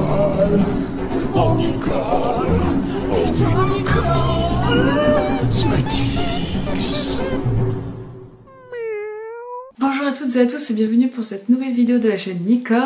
Nicole, oh Nicole, oh du Nicole, Smatix. Bonjour à toutes et à tous et bienvenue pour cette nouvelle vidéo de la chaîne Nicole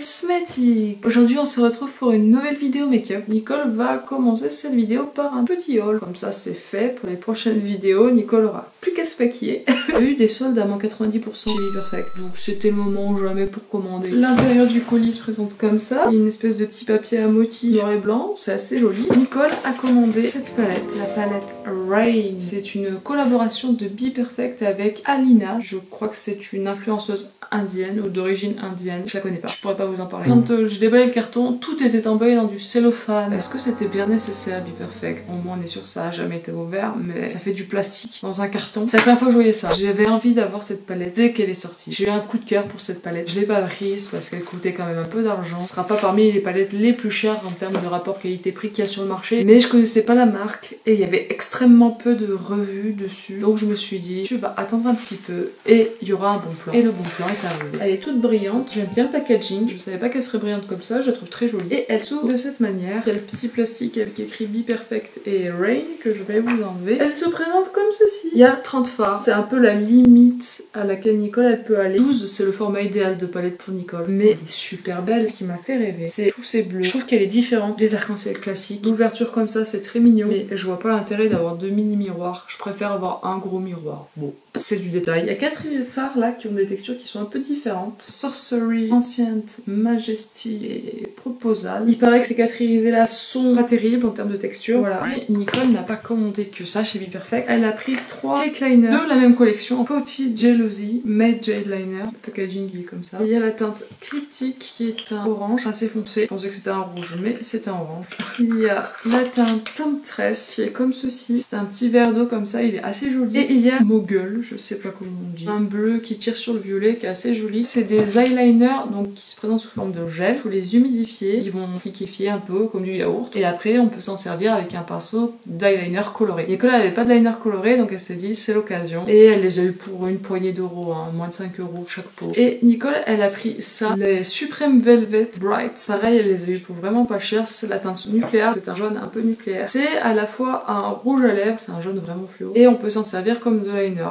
Smatix. Aujourd'hui on se retrouve pour une nouvelle vidéo make-up. Nicole va commencer cette vidéo par un petit haul. Comme ça c'est fait, pour les prochaines vidéos Nicole aura plus qu'à se maquiller. Il y a eu des soldes à moins 90% chez Perfect. Donc c'était le moment ou jamais pour commander. L'intérieur du colis se présente comme ça. Il y a une espèce de petit papier à motif noir et blanc, c'est assez joli. Nicole a commandé cette palette, la palette Rain. C'est une collaboration de Perfect avec Alina. Je crois que c'est une influenceuse indienne ou d'origine indienne, je la connais pas, je pourrais pas vous en parler. Quand j'ai déballé le carton, tout était emballé dans du cellophane. Est-ce que c'était bien nécessaire, Perfect? Au moins on est sûr que ça a jamais été ouvert, mais ça fait du plastique dans un carton. C'est la première fois que je voyais ça. J'avais envie d'avoir cette palette dès qu'elle est sortie. J'ai eu un coup de cœur pour cette palette. Je l'ai pas prise parce qu'elle coûtait quand même un peu d'argent. Ce sera pas parmi les palettes les plus chères en termes de rapport qualité-prix qu'il y a sur le marché, mais je connaissais pas la marque et il y avait extrêmement peu de revues dessus. Donc je me suis dit, tu vas attendre un petit peu et il y aura un bon plan. Et le bon plan est arrivé. Elle est toute brillante, j'aime bien le packaging, je savais pas qu'elle serait brillante comme ça, je la trouve très jolie. Et elle s'ouvre de cette manière. Il y a le petit plastique avec écrit Perfect et Rain que je vais vous enlever. Elle se présente comme ceci. Il y a 30 fards, c'est un peu la limite à laquelle Nicole elle peut aller. 12 c'est le format idéal de palette pour Nicole, mais elle est super belle. Ce qui m'a fait rêver, c'est tous ces bleus. Je trouve qu'elle est différente des arcs-en-ciel classiques. L'ouverture comme ça c'est très mignon, mais je vois pas l'intérêt d'avoir deux mini miroirs. Je préfère avoir un gros miroir. Bon, c'est du détail. Il y a 4 fards là qui ont des textures qui sont un peu différentes. Sorcery, Ancient, Majesty et Proposal. Il paraît que ces 4 irisés là sont pas terribles en termes de texture. Voilà. Et Nicole n'a pas commandé que ça chez Perfect. Elle a pris 3 cake liners de la même collection. Petit Jealousy, Made Jade Liner. Le packaging il est comme ça. Et il y a la teinte Cryptic qui est un orange assez foncé. Je pensais que c'était un rouge, mais c'est un orange. Il y a la teinte Temptress qui est comme ceci. C'est un petit verre d'eau comme ça, il est assez joli. Et il y a Mogul, je sais pas comment on dit. Un bleu qui tire sur le violet qui est assez joli. C'est des eyeliners donc qui se présentent sous forme de gel. Il faut les humidifier. Ils vont liquéfier un peu comme du yaourt. Et après on peut s'en servir avec un pinceau d'eyeliner coloré. Nicole elle avait pas de liner coloré donc elle s'est dit c'est l'occasion. Et elle les a eu pour une poignée d'euros, hein, moins de 5 euros chaque pot. Et Nicole elle a pris ça, les Supreme Velvet Bright. Pareil elle les a eu pour vraiment pas cher. C'est la teinte nucléaire, c'est un jaune un peu nucléaire. C'est à la fois un rouge à lèvres, c'est un jaune vraiment fluo. Et on peut s'en servir comme de liner.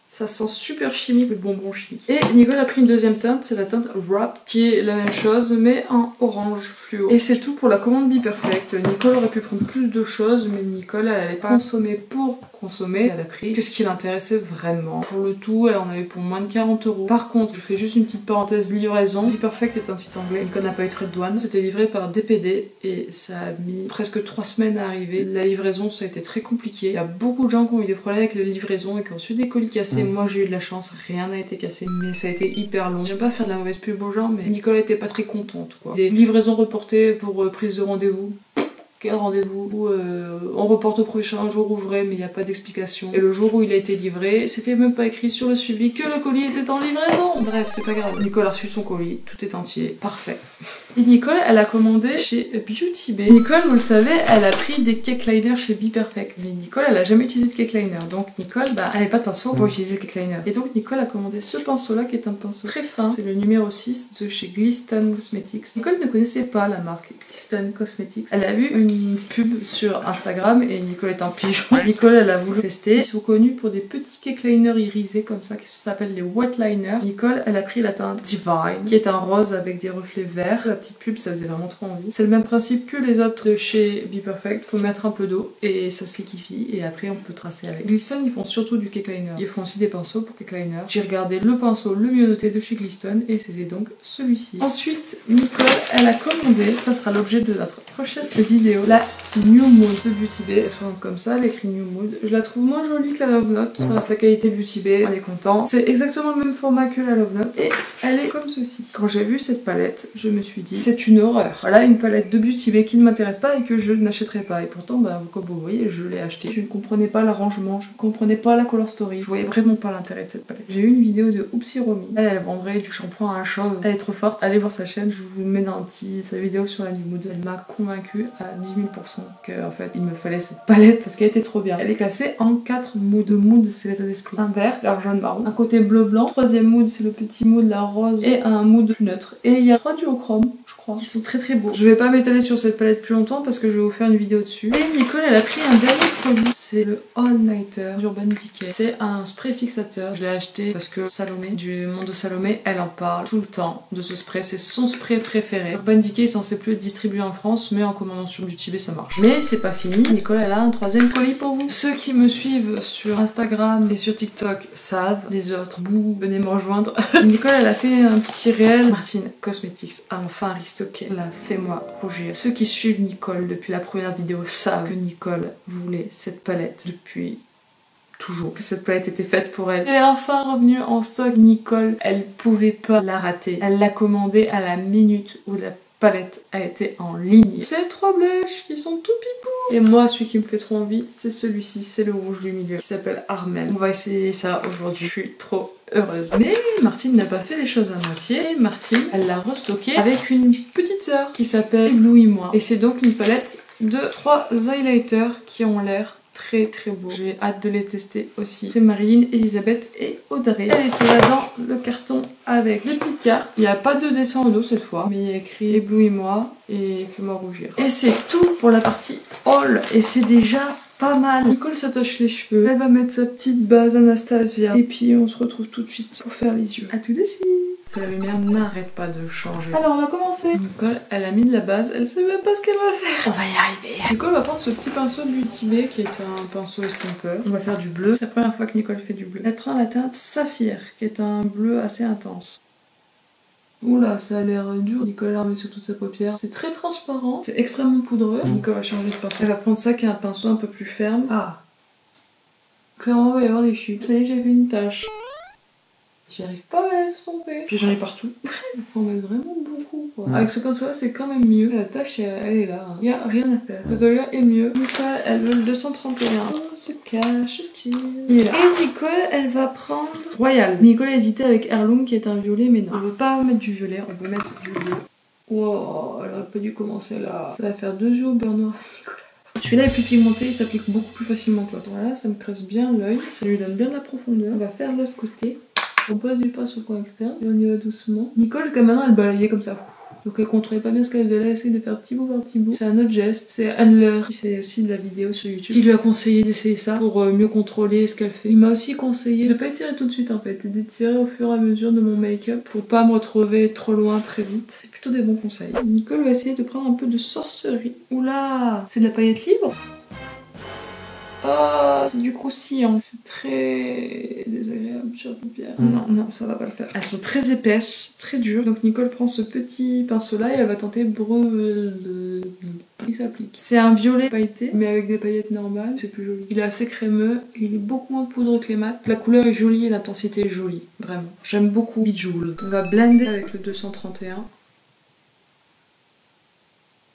Ça sent super chimique, le bonbon chimique. Et Nicole a pris une deuxième teinte, c'est la teinte Wrap, qui est la même chose, mais en orange fluo. Et c'est tout pour la commande Perfect. Nicole aurait pu prendre plus de choses, mais Nicole, elle allait pas consommer pour consommer. Elle a pris que ce qui l'intéressait vraiment. Pour le tout, elle en avait pour moins de 40 euros. Par contre, je fais juste une petite parenthèse livraison. Perfect est un site anglais. Nicole n'a pas eu de frais de douane. C'était livré par DPD et ça a mis presque 3 semaines à arriver. La livraison, ça a été très compliqué. Il y a beaucoup de gens qui ont eu des problèmes avec la livraison et qui ont reçu des colis cassés. Moi j'ai eu de la chance, rien n'a été cassé, mais ça a été hyper long. J'aime pas faire de la mauvaise pub aux gens, mais Nicole était pas très contente quoi. Des livraisons reportées pour prise de rendez-vous. Quel rendez-vous où on reporte au prochain jour ouvré mais il n'y a pas d'explication. Et le jour où il a été livré, c'était même pas écrit sur le suivi que le colis était en livraison. Bref, c'est pas grave. Nicole a reçu son colis, tout est entier, parfait. Et Nicole, elle a commandé chez Beauty Bay. Nicole, vous le savez, elle a pris des cake liners chez Perfect. Mais Nicole, elle a jamais utilisé de cake liner. Donc Nicole, elle avait pas de pinceau pour utiliser cake liner. Et donc Nicole a commandé ce pinceau-là qui est un pinceau très fin. C'est le numéro 6 de chez Glisten Cosmetics. Nicole ne connaissait pas la marque Glisten Cosmetics. Elle a vu une pub sur Instagram et Nicole est un pigeon. Nicole, elle a voulu tester. Ils sont connus pour des petits cake liners irisés comme ça qui s'appellent les wet liners. Nicole, elle a pris la teinte Divine qui est un rose avec des reflets verts. La petite pub, ça faisait vraiment trop envie. C'est le même principe que les autres de chez Perfect. Faut mettre un peu d'eau et ça se liquéfie et après on peut tracer avec. Glisten, ils font surtout du cake liner. Ils font aussi des pinceaux pour cake liner. J'ai regardé le pinceau le mieux noté de chez Glisten et c'était donc celui-ci. Ensuite, Nicole, elle a commandé, ça sera l'objet de notre prochaine vidéo, la New Mood de Beauty Bay. Elle se présente comme ça, elle écrit New Mood. Je la trouve moins jolie que la Love Note. Ça reste sa qualité Beauty Bay, on est content. C'est exactement le même format que la Love Note et elle est comme ceci. Quand j'ai vu cette palette, je me suis dit c'est une horreur. Voilà une palette de Beauty Bay qui ne m'intéresse pas et que je n'achèterai pas. Et pourtant, comme vous voyez, je l'ai achetée. Je ne comprenais pas l'arrangement, je ne comprenais pas la color story. Je voyais vraiment pas l'intérêt de cette palette. J'ai eu une vidéo de Oupsie Romy. Elle vendrait du shampoing à un chauve. Elle est trop forte. Allez voir sa chaîne, je vous mets dans sa vidéo sur la New Mood. Elle m'a convaincue à 10 000% que en fait il me fallait cette palette parce qu'elle était trop bien. Elle est classée en 4 moods. Le mood c'est l'état d'esprit. Un vert, un jaune marron. Un côté bleu blanc. Troisième mood c'est le petit mood la rose et un mood plus neutre. Et il y a 3 duochrome, je crois. 3 qui sont très très beaux. Je vais pas m'étaler sur cette palette plus longtemps parce que je vais vous faire une vidéo dessus. Et Nicole elle a pris un dernier produit, c'est le All Nighter d'Urban Decay. C'est un spray fixateur, je l'ai acheté parce que Salomé du monde de Salomé, elle en parle tout le temps de ce spray, c'est son spray préféré. Urban Decay est censé plus être distribué en France, mais en commandant sur Beauty ça marche. Mais c'est pas fini, Nicole elle a un troisième colis pour vous. Ceux qui me suivent sur Instagram et sur TikTok savent, les autres, vous venez me rejoindre. Nicole elle a fait un petit réel. Martine Cosmetics a enfin restocké la Fais-moi rougir. Ceux qui suivent Nicole depuis la première vidéo savent que Nicole voulait cette palette depuis toujours, que cette palette était faite pour elle. Elle est enfin revenue en stock. Nicole, elle pouvait pas la rater. Elle l'a commandée à la minute où la palette a été en ligne. C'est 3 blushs qui sont tout pipou. Et moi, celui qui me fait trop envie, c'est celui-ci, c'est le rouge du milieu, qui s'appelle Armel. On va essayer ça aujourd'hui. Je suis trop heureuse. Mais Martine n'a pas fait les choses à moitié. Martine, elle l'a restocké avec une petite sœur qui s'appelle Éblouis-moi. Et c'est donc une palette de 3 highlighters qui ont l'air très très beau. J'ai hâte de les tester aussi. C'est Marilyn, Elisabeth et Audrey. Elle était là dans le carton avec les petites cartes. Il n'y a pas de dessin au dos cette fois, mais il y a écrit Éblouis-moi et Fais-moi rougir. Et c'est tout pour la partie haul. Et c'est déjà pas mal. Nicole s'attache les cheveux. Elle va mettre sa petite base Anastasia. Et puis on se retrouve tout de suite pour faire les yeux. A tout de suite. La lumière n'arrête pas de changer. Alors on va commencer. Nicole, elle a mis de la base, elle sait même pas ce qu'elle va faire. On va y arriver. Nicole va prendre ce petit pinceau Beauty Bay qui est un pinceau estomper. On va faire du bleu. C'est la première fois que Nicole fait du bleu. Elle prend la teinte Saphir qui est un bleu assez intense. Oula, ça a l'air dur. Nicole l'a remis sur toute sa paupière. C'est très transparent. C'est extrêmement poudreux. Nicole va changer de pinceau. Elle va prendre ça qui est un pinceau un peu plus ferme. Ah. Clairement, il va y avoir des chutes. Vous savez, j'ai fait une tache. J'y arrive pas à estomper. Puis j'en ai partout. Il faut en mettre vraiment beaucoup quoi. Avec ce pinceau là c'est quand même mieux. La tâche elle est là. Hein. Il y a rien à faire. Ce là est mieux. Nicole elle veut le 231. On se cache-t-il. Et Nicole elle va prendre Royal. Nicole a hésité avec Heirloom qui est un violet mais non. On veut pas mettre du violet, on veut mettre du bleu. Wow, elle aurait pas dû commencer là. Ça va faire 2 yeux au beurre noir à Nicole. Celui-là est plus pigmenté, il s'applique beaucoup plus facilement que l'autre. Voilà, ça me creuse bien l'œil, ça lui donne bien de la profondeur. On va faire l'autre côté. On pose du pas sur le coin externe et on y va doucement. Nicole, comme maintenant, elle balayait comme ça. Donc elle contrôlait pas bien ce qu'elle faisait là, elle essaye de faire petit bout par petit bout. C'est un autre geste, c'est Anne qui fait aussi de la vidéo sur YouTube, qui lui a conseillé d'essayer ça pour mieux contrôler ce qu'elle fait. Il m'a aussi conseillé de pas étirer tout de suite en fait, et d'étirer au fur et à mesure de mon make-up pour pas me retrouver trop loin très vite. C'est plutôt des bons conseils. Nicole va essayer de prendre un peu de sorcellerie. Oula, c'est de la paillette libre. Oh, c'est du croustillant. C'est très désagréable sur la paupière. Non, non, ça va pas le faire. Elles sont très épaisses, très dures. Donc Nicole prend ce petit pinceau là et elle va tenter il s'applique. C'est un violet pailleté, mais avec des paillettes normales, c'est plus joli. Il est assez crémeux, il est beaucoup moins poudreux que les mat. La couleur est jolie et l'intensité est jolie, vraiment. J'aime beaucoup Bejeweled. On va blender avec le 231.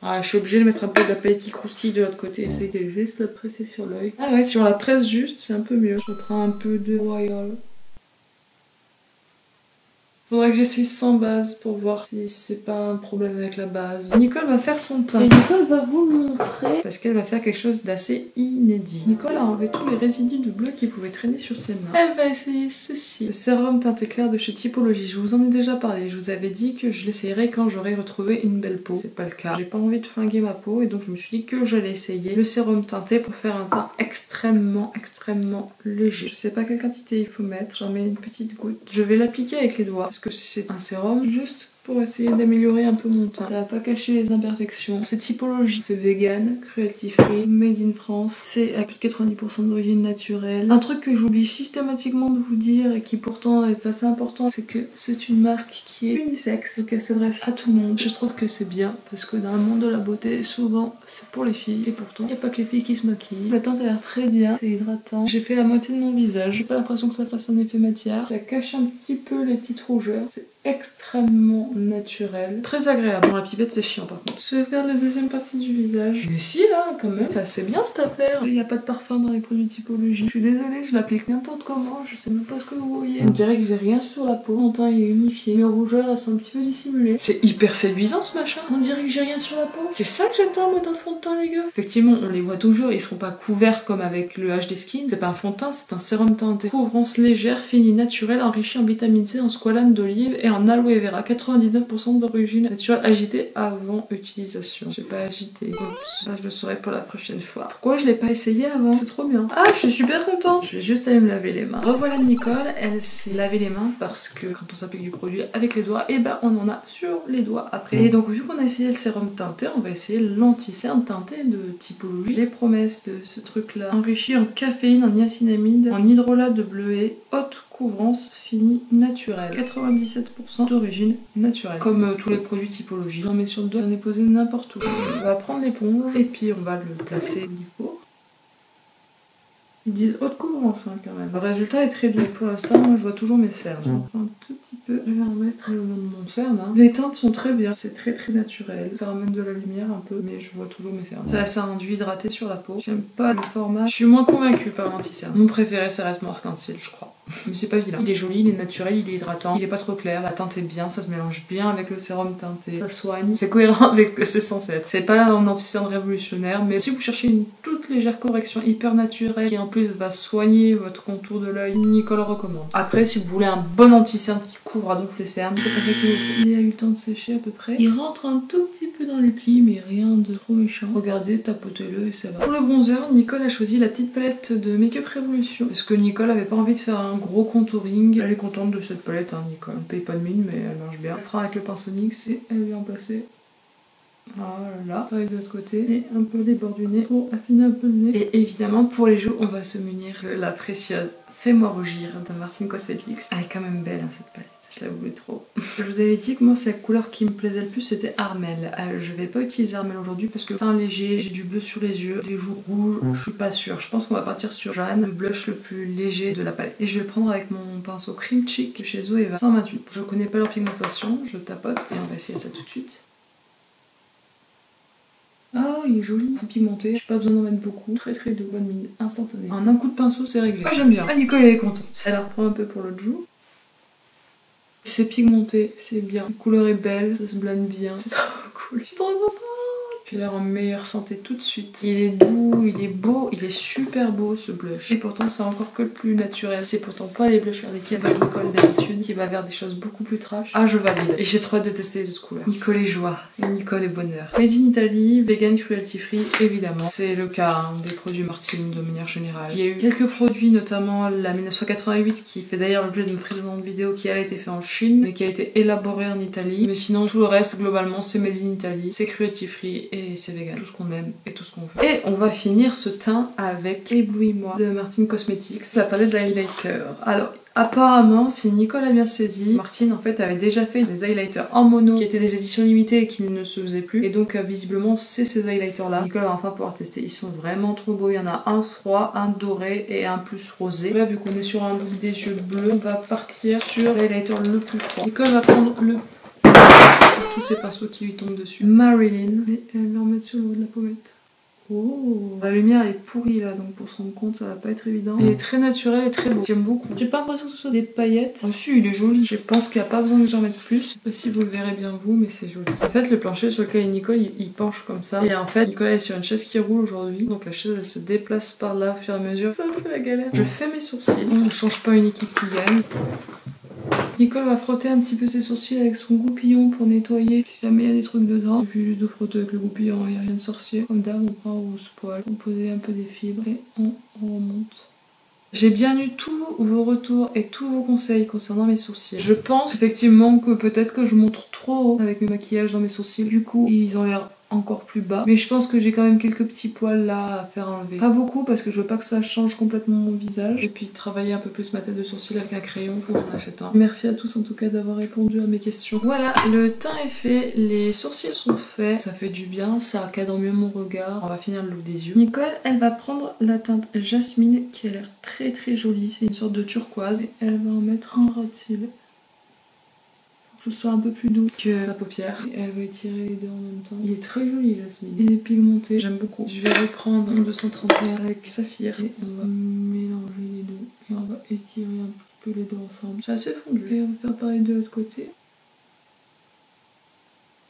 Ah, je suis obligée de mettre un peu de la paillette qui croustille de l'autre côté. Essaye de juste la presser sur l'œil. Ah ouais, si on la presse juste, c'est un peu mieux. Je reprends un peu de Royal. Faudrait que j'essaye sans base pour voir si c'est pas un problème avec la base. Nicole va faire son teint. Et Nicole va vous le montrer parce qu'elle va faire quelque chose d'assez inédit. Nicole a enlevé tous les résidus de bleu qui pouvaient traîner sur ses mains. Elle va essayer ceci. Le sérum teint éclair de chez Typologie. Je vous en ai déjà parlé. Je vous avais dit que je l'essayerais quand j'aurais retrouvé une belle peau. C'est pas le cas. J'ai pas envie de flinguer ma peau et donc je me suis dit que j'allais essayer le sérum teinté pour faire un teint extrêmement léger. Je sais pas quelle quantité il faut mettre. J'en mets une petite goutte. Je vais l'appliquer avec les doigts. Que c'est un sérum juste pour essayer d'améliorer un peu mon teint. Ça va pas cacher les imperfections. C'est Typologie, c'est vegan, cruelty free, made in France. C'est à plus de 90% d'origine naturelle. Un truc que j'oublie systématiquement de vous dire et qui pourtant est assez important, c'est que c'est une marque qui est unisexe. Donc elle s'adresse à tout le monde. Je trouve que c'est bien parce que dans le monde de la beauté, souvent c'est pour les filles et pourtant il n'y a pas que les filles qui se maquillent. La teinte a l'air très bien, c'est hydratant. J'ai fait la moitié de mon visage. J'ai pas l'impression que ça fasse un effet matière. Ça cache un petit peu les petites rougeurs. C'est extrêmement naturel, très agréable. Bon, la pipette c'est chiant par contre. Je vais faire la deuxième partie du visage. Mais si là quand même, c'est assez bien cette affaire. Il n'y a pas de parfum dans les produits Typologie. Je suis désolée, je l'applique n'importe comment, je sais même pas ce que vous voyez. On dirait que j'ai rien sur la peau, mon teint il est unifié, mes rougeurs elles sont un petit peu dissimulées. C'est hyper séduisant ce machin. On dirait que j'ai rien sur la peau. C'est ça que j'attends moi d'un fond de teint les gars. Effectivement on les voit toujours, ils seront pas couverts comme avec le HD Skin. C'est pas un fond de teint, c'est un sérum teinté. Couvrance légère, finie, naturelle, enrichie en vitamine C, en squalane d'olive et en aloe vera, 99% d'origine naturelle, agité avant utilisation. J'ai pas agité. Oups, là, je le saurai pour la prochaine fois. Pourquoi je l'ai pas essayé avant? C'est trop bien. Ah, je suis super contente. Je vais juste aller me laver les mains. Revoilà Nicole, elle s'est lavé les mains parce que quand on s'applique du produit avec les doigts, et ben on en a sur les doigts après. Et donc vu qu'on a essayé le sérum teinté, on va essayer l'anti-cerne teinté de typologie. Les promesses de ce truc là, enrichi en caféine, en niacinamide, en hydrolat de bleuet, haute couvrance, fini naturelle, 97% d'origine naturelle. Comme tous les produits typologie. On met sur le doigt, on est posé n'importe où. On va prendre l'éponge et puis on va le placer au niveau. Ils disent haute couvrance hein, quand même. Le résultat est très doux. Pour l'instant, moi je vois toujours mes cernes. J'en prends un tout petit peu. Je vais en mettre le long de mon cerne. Hein. Les teintes sont très bien. C'est très naturel. Ça ramène de la lumière un peu, mais je vois toujours mes cernes. Ça laisse un rendu hydraté sur la peau. J'aime pas le format. Je suis moins convaincue par l'anti-cerne. Mon préféré, ça reste mon arc-en-ciel, je crois. Mais c'est pas vilain. Il est joli, il est naturel, il est hydratant. Il est pas trop clair. La teinte est bien. Ça se mélange bien avec le sérum teinté. Ça soigne. C'est cohérent avec ce que c'est censé être. C'est pas un anti-cerne révolutionnaire, mais si vous cherchez une toute légère correction hyper naturelle qui en plus va soigner votre contour de l'œil, Nicole recommande. Après, si vous voulez un bon anti-cerne qui couvre à donf les cernes, c'est pas ça qu'il vous faut. Il a eu le temps de sécher à peu près. Il rentre un tout petit peu dans les plis, mais rien de trop méchant. Regardez, tapotez-le et ça va. Pour le bronzer, Nicole a choisi la petite palette de Make Up Revolution. Parce que Nicole avait pas envie de faire un gros contouring. Elle est contente de cette palette, hein, Nicole. Elle paye pas de mine, mais elle marche bien. Elle prend avec le pinceau NYX et elle vient placer. Voilà, avec de l'autre côté et un peu les bords du nez pour affiner un peu le nez. Et évidemment pour les joues on va se munir de la précieuse Fais-moi rougir de Martine Cosmetics. Elle est quand même belle hein, cette palette. Je la voulais trop. Je vous avais dit que moi, c'est la couleur qui me plaisait le plus, c'était Armel. Je vais pas utiliser Armel aujourd'hui parce que c'est un léger, j'ai du bleu sur les yeux, des joues rouges, je suis pas sûre. Je pense qu'on va partir sur Jeanne, le blush le plus léger de la palette. Et je vais le prendre avec mon pinceau Cream Cheek de chez Zoeva 128. Je connais pas leur pigmentation, je tapote et on va essayer ça tout de suite. Ah, il est joli, c'est pigmenté, j'ai pas besoin d'en mettre beaucoup. Très de bonne mine, instantané. En un coup de pinceau, c'est réglé. Ah, j'aime bien. Ah, Nicole, elle est contente. Elle la reprend un peu pour l'autre joue. C'est pigmenté, c'est bien. La couleur est belle, ça se blende bien. C'est trop cool. Je suis trop contente. J'ai l'air en meilleure santé tout de suite. Il est doux, il est beau, il est super beau ce blush. Et pourtant c'est encore que le plus naturel. C'est pourtant pas les blushs vers lesquels va Nicole d'habitude, qui va vers des choses beaucoup plus trash. Ah, je valide. Et j'ai trop hâte de tester les autres couleurs. Nicole est joie et Nicole est bonheur. Made in Italy, vegan, cruelty free, évidemment. C'est le cas hein, des produits Martine de manière générale. Il y a eu quelques produits, notamment la 1988 qui fait d'ailleurs l'objet d'une précédente vidéo qui a été fait en Chine, mais qui a été élaborée en Italie. Mais sinon tout le reste globalement c'est made in Italy, c'est cruelty free et c'est vegan. Tout ce qu'on aime et tout ce qu'on veut. Et on va finir ce teint avec Éblouis-moi de Martine Cosmetics, la palette d'highlighter. Alors apparemment, si Nicole a bien saisi, Martine en fait avait déjà fait des highlighters en mono qui étaient des éditions limitées et qui ne se faisaient plus. Et donc visiblement c'est ces highlighters là. Nicole va enfin pouvoir tester. Ils sont vraiment trop beaux. Il y en a un froid, un doré et un plus rosé. Là vu qu'on est sur un look des yeux bleus, on va partir sur l'highlighter le plus froid. Nicole va prendre le tous ces pinceaux qui lui tombent dessus. Marilyn. Et elle va en mettre sur le haut de la pommette. Oh, la lumière elle est pourrie là, donc pour se rendre compte ça va pas être évident. Il est très naturel et très beau, j'aime beaucoup. J'ai pas l'impression que ce soit des paillettes. Oh si, il est joli. Je pense qu'il n'y a pas besoin que j'en mette plus. Je sais pas si vous le verrez bien vous, mais c'est joli. En fait le plancher sur lequel est Nicole il penche comme ça. Et en fait Nicole est sur une chaise qui roule aujourd'hui. Donc la chaise elle se déplace par là au fur et à mesure. Ça me fait la galère. Je fais mes sourcils. On ne change pas une équipe qui gagne. Nicole va frotter un petit peu ses sourcils avec son goupillon pour nettoyer si jamais il y a des trucs dedans. Il suffit juste de frotter avec le goupillon, il n'y a rien de sorcier. Comme d'hab, on prend un rose poil, on pose un peu des fibres et on remonte. J'ai bien eu tous vos retours et tous vos conseils concernant mes sourcils. Je pense effectivement que peut-être que je montre trop haut avec mes maquillages dans mes sourcils. Du coup, ils ont l'air encore plus bas. Mais je pense que j'ai quand même quelques petits poils là à faire enlever. Pas beaucoup parce que je veux pas que ça change complètement mon visage. Et puis travailler un peu plus ma tête de sourcil avec un crayon, faut que j'en achète un. Merci à tous en tout cas d'avoir répondu à mes questions. Voilà, le teint est fait, les sourcils sont faits. Ça fait du bien, ça cadre mieux mon regard. On va finir le look des yeux. Nicole, elle va prendre la teinte Jasmine qui a l'air très jolie. C'est une sorte de turquoise. Et elle va en mettre un ras de cils. Que ce soit un peu plus doux que la paupière. Et elle va étirer les deux en même temps. Il est très joli Jasmine. Il est pigmenté, j'aime beaucoup. Je vais reprendre un 231 avec Saphir et on va mélanger les deux. Et on va étirer un peu les deux ensemble. C'est assez fondu. Et on va faire pareil de l'autre côté.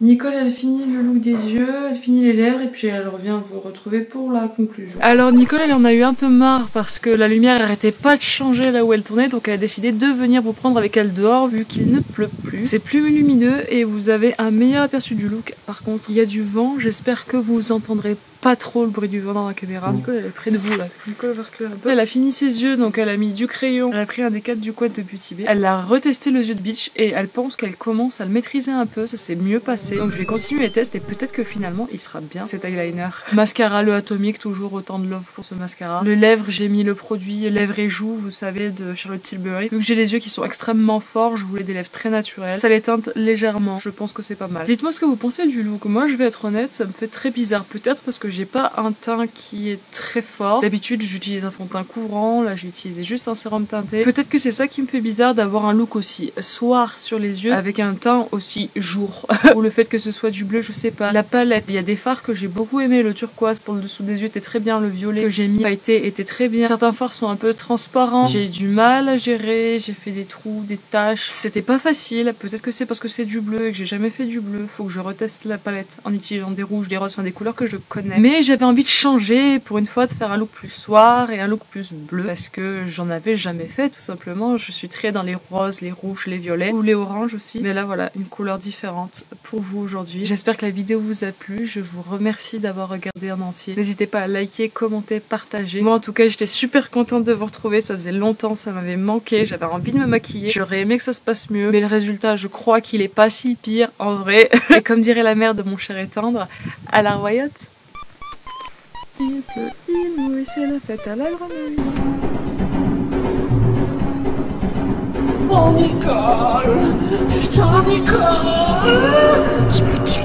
Nicole, elle finit le look des yeux, elle finit les lèvres et puis elle revient vous retrouver pour la conclusion. Alors Nicole, elle en a eu un peu marre parce que la lumière arrêtait pas de changer là où elle tournait, donc elle a décidé de venir vous prendre avec elle dehors vu qu'il ne pleut plus. C'est plus lumineux et vous avez un meilleur aperçu du look. Par contre, il y a du vent, j'espère que vous entendrez pas trop le bruit du vent dans la caméra. Nicole, elle est près de vous là. Nicole va reculer un peu. Elle a fini ses yeux, donc elle a mis du crayon. Elle a pris un des 4 du quad de Beauty Bay. Elle a retesté le yeux de Beach et elle pense qu'elle commence à le maîtriser un peu. Ça s'est mieux passé. Donc je vais continuer les tests et peut-être que finalement il sera bien cet eyeliner. Mascara, le Atomic, toujours autant de love pour ce mascara. Le lèvres, j'ai mis le produit lèvres et joues, vous savez, de Charlotte Tilbury. Vu que j'ai les yeux qui sont extrêmement forts, je voulais des lèvres très naturelles. Ça les teinte légèrement. Je pense que c'est pas mal. Dites-moi ce que vous pensez du look. Moi, je vais être honnête, ça me fait très bizarre. Peut-être parce que j'ai pas un teint qui est très fort. D'habitude, j'utilise un fond de teint courant. Là, j'ai utilisé juste un sérum teinté. Peut-être que c'est ça qui me fait bizarre d'avoir un look aussi soir sur les yeux avec un teint aussi jour. Ou le fait que ce soit du bleu, je sais pas. La palette, il y a des fards que j'ai beaucoup aimé. Le turquoise pour le dessous des yeux était très bien. Le violet que j'ai mis pailleté était très bien. Certains fards sont un peu transparents. J'ai eu du mal à gérer. J'ai fait des trous, des taches. C'était pas facile. Peut-être que c'est parce que c'est du bleu et que j'ai jamais fait du bleu. Faut que je reteste la palette en utilisant des rouges, des roses, enfin des couleurs que je connais. Mais j'avais envie de changer pour une fois, de faire un look plus soir et un look plus bleu parce que j'en avais jamais fait tout simplement. Je suis très dans les roses, les rouges, les violets ou les oranges aussi. Mais là voilà, une couleur différente pour vous aujourd'hui. J'espère que la vidéo vous a plu. Je vous remercie d'avoir regardé en entier. N'hésitez pas à liker, commenter, partager. Moi en tout cas j'étais super contente de vous retrouver. Ça faisait longtemps, ça m'avait manqué. J'avais envie de me maquiller. J'aurais aimé que ça se passe mieux. Mais le résultat, je crois qu'il est pas si pire en vrai. Et comme dirait la mère de mon cher et tendre, à la royotte. Il pleut, il mouille, c'est la fête à la grenouille. Oh Nicole, putain Nicole, Smetty.